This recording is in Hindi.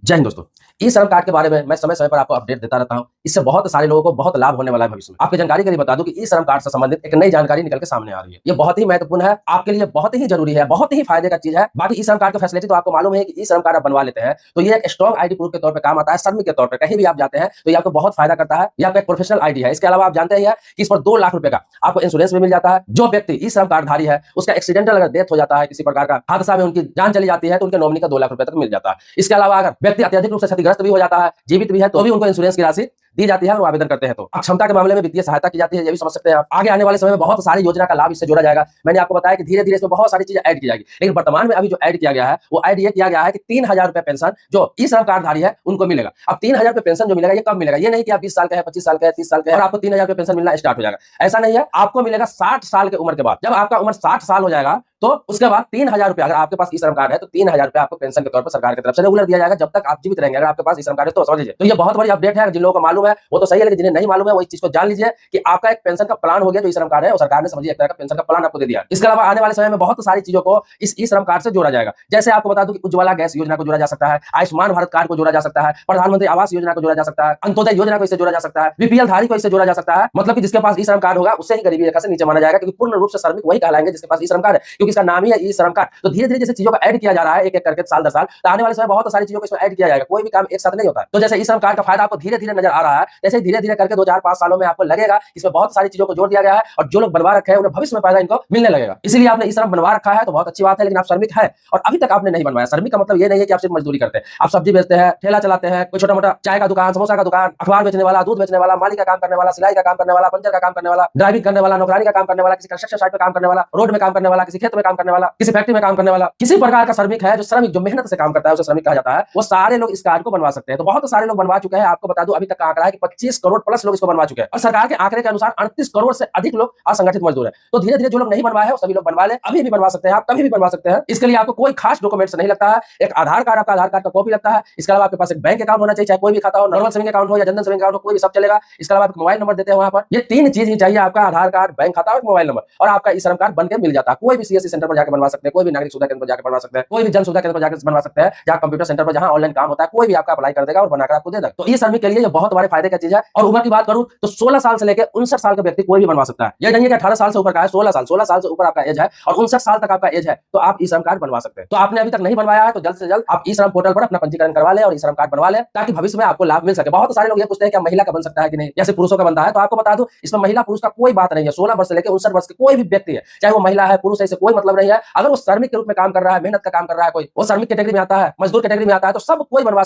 जय हिंद दोस्तों। ई श्रम कार्ड के बारे में मैं समय समय पर आपको अपडेट देता रहता हूं। इससे बहुत सारे लोगों को बहुत लाभ होने वाला है भविष्य में। आपकी जानकारी के लिए बता दूं कि ई श्रम कार्ड से संबंधित एक नई जानकारी निकल के सामने आ रही है। ये बहुत ही महत्वपूर्ण है, आपके लिए बहुत ही जरूरी है, बहुत ही फायदे का चीज है। बाकी ई श्रम कार्ड की फैसिलिटी तो आपको मालूम है कि ई श्रम कार्ड आप बनवा लेते हैं तो ये एक स्ट्रॉन्ग आईडी प्रूफ के तौर पर काम आता है। श्रमिक के तौर पर कहीं भी आप जाते हैं तो ये आपको बहुत फायदा करता है। ये आपका एक प्रोफेशनल आईडी है। इसके अलावा आप जानते हैं कि इस पर 2 लाख रुपए का आपको इंश्योरेंस भी मिल जाता है। जो व्यक्ति ई श्रम कार्ड धारी है उसका एक्सीडेंटल अगर डेथ हो जाता है, किसी प्रकार का हादसा में उनकी जान चली जाती है तो उनके नॉमिनी का 2 लाख रुपए तक मिल जाता है। इसके अलावा अगर व्यक्ति अत्यधिक रूप से क्षतिग्रस्त भी हो जाता है, जीवित भी है, तो भी उनको इंश्योरेंस की राशि दी जाती है और आवेदन करते हैं तो अक्षमता के मामले में वित्तीय सहायता की जाती है। ये भी समझ सकते हैं आप। आगे आने वाले समय में बहुत सारी योजना का लाभ इससे जोड़ा जाएगा। मैंने आपको बताया कि धीरे धीरे इसमें बहुत सारी चीजें ऐड की जाएगी, लेकिन वर्तमान में अभी जो ऐड किया गया है वो ऐड ये किया गया है कि 3,000 रुपए पेंशन जो ई श्रम कार्डधारी है उनको मिलेगा। अब 3,000 रुपए पेंशन जो मिलेगा ये कब मिलेगा? ये नहीं कि आप 20 साल का है, 25 साल का है, 30 साल का है और आपको 3,000 रुपए पेंशन मिलना स्टार्ट हो जाएगा। ऐसा नहीं है, आपको मिलेगा 60 साल की उम्र के बाद। जब आपका उम्र 60 साल हो जाएगा तो उसके बाद 3,000 रुपए, अगर आपके पास ई श्रम कार्ड है तो 3,000 रुपए आपको पेंशन के तौर पर सरकार की तरफ से रेगुलर दिया जाएगा जब तक आप जीवित रहेंगे। अगर आपके पास ई श्रम कार्ड है तो समझ लीजिए। तो ये बहुत बड़ी अपडेट है। जिन लोगों को मालूम है वो तो सही है, लेकिन जिन्हें नहीं मालूम है वो इस चीज को जान लीजिए कि आपका एक पेंशन का प्लान हो गया जो ई श्रम कार्ड है और सरकार ने समझिए एक तरह का पेंशन का प्लान आपको दे दिया। इसके अलावा आने वाले समय में बहुत सारी चीजों को इस ई श्रम कार्ड से जोड़ा जाएगा। जैसे आपको बता दूं कि उज्ज्वला गैस योजना को जोड़ा जा सकता है, आयुष्मान भारत कार्ड को जोड़ा जा सकता है, प्रधानमंत्री आवास योजना को जोड़ा जा सकता है, अंत्योदय योजना को इससे जोड़ा जा सकता है, बीपीएल धारी को इससे जोड़ा जा सकता है। मतलब कि जिसके पास ई श्रम कार्ड होगा उससे ही गरीबी रेखा से नीचे माना जाएगा, क्योंकि पूर्ण रूप से श्रमिक वही कहलाएंगे जिसके पास ई श्रम कार्ड है, क्योंकि इसका नाम ही है ई श्रम कार्ड। तो धीरे धीरे जैसे चीजों का ऐड किया जा रहा है एक एक करके साल दर साल, तो आने वाले समय बहुत सारी चीजों को इसमें ऐड किया जाएगा। कोई भी काम एक साथ नहीं होता है। तो जैसे ई श्रम कार्ड का फायदा आपको धीरे धीरे नजर आ रहा है, जैसे धीरे धीरे करके 2-4-5 सालों में आपको लगेगा इसमें बहुत सारी चीजों को जोड़ दिया गया है और जो लोग बनवा रखे हैं उन्हें भविष्य में फायदा इनको मिलने लगेगा। इसलिए आपने ई श्रम बनवा रखा है तो बहुत अच्छी बात है, लेकिन आप श्रमिक है और अभी तक आपने नहीं बनवाया। श्रमिक का मतलब ये नहीं है कि आप सिर्फ मजदूरी करते हैं, आप सब्जी बेचते हैं, ठेला चलाते हैं, कोई छोटा मोटा चाय का दुकान, समोसा का दुकान, अखबार बेचने वाला, दूध बेचने वाला, माली का काम करने वाला, सिलाई का काम करने वाला, पंचर का काम करने वाला, ड्राइविंग करने वाला, नौकरानी का काम करने वाला, किसी कंस्ट्रक्शन साइट पे काम करने वाला, रोड में काम करने वाला, किसी खेत में काम करने वाला, किसी फैक्ट्री में काम करने वाला, किसी प्रकार का श्रमिक है जो श्रमिक जो मेहनत से काम करता है उसे श्रमिक कहा जाता है। वो सारे लोग इस कार्ड को बनवा सकते हैं। तो बहुत सारे लोग बनवा चुके हैं। आपको बता दूं अभी तक का आंकड़ा है कि 25 करोड़ प्लस लोग इसको बनवा चुके हैं और सरकार के आंकड़े के अनुसार 38 करोड़ से अधिक लोग असंगठित मजदूर हैं। तो धीरे धीरे जो लोग नहीं बनवाए हैं वो सभी लोग बनवा ले। अभी भी बनवा सकते हैं, आप कभी भी बनवा सकते हैं। इसके लिए आपको कोई खास डॉक्यूमेंट्स नहीं लगता है। एक आधार कार्ड, आपका आधार कार्ड का कॉपी लगता है। इसके अलावा आपके पास एक बैंक अकाउंट होना चाहिए, चाहे कोई भी खाता हो, नॉर्मल सेविंग अकाउंट हो या जनधन सेविंग अकाउंट हो, कोई भी सब चलेगा। इसके अलावा आप मोबाइल नंबर देते हैं वहां पर। ये 3 चीज ही चाहिए, आपका आधार कार्ड, बैंक खाता और मोबाइल नंबर, और आपका ई श्रम कार्ड बनकर मिल जाता है। कोई भी सीएससी सेंटर पर जाकर बनवा सकते हैं, कोई भी नागरिक सुविधा केंद्र पर जाकर बनवा सकते हैं, कोई भी जन सुविधा केंद्र पर जाकर बनवा सकते हैं, जहां कंप्यूटर सेंटर पर जहां ऑनलाइन काम होता है, कोई भी आपका अप्लाई कर देगा और बनाकर आपको दे देगा। तो ई श्रमिक के लिए ये बहुत बड़े फायदे का चीज है। और उम्र की बात करूं तो 16 साल से लेकर 59 साल का व्यक्ति कोई भी बनवा सकता है। ये नहीं है कि 18 साल से ऊपर का है, 16 साल से ऊपर आपका एज है और 59 साल तक आपका एज है तो आप ई श्रम कार्ड बनवा सकते हैं। तो आपने अभी तक नहीं बनवाया है तो जल्द से जल्द आप ई श्रम पोर्टल पर अपना पंजीकरण करवा लें और ई श्रम कार्ड बनवा लें, ताकि भविष्य में आपको लाभ मिल सके। बहुत सारे लोग ये पूछते हैं कि महिला का बन सकता है कि नहीं, या सिर्फ पुरुषों का बनता है। तो आपको बता दूं इसमें महिला पुरुष का कोई बात नहीं है। 16 वर्ष से लेकर 59 वर्ष के कोई भी व्यक्ति है, चाहे वो महिला है पुरुष है, इससे कोई मतलब नहीं है। अगर वो श्रमिक के रूप में काम कर रहा है, मेहनत का काम कर रहा है, कोई वो श्रमिक कैटेगरी में आता है, मजदूर कैटेगरी में आता है, तो सब कोई बनवा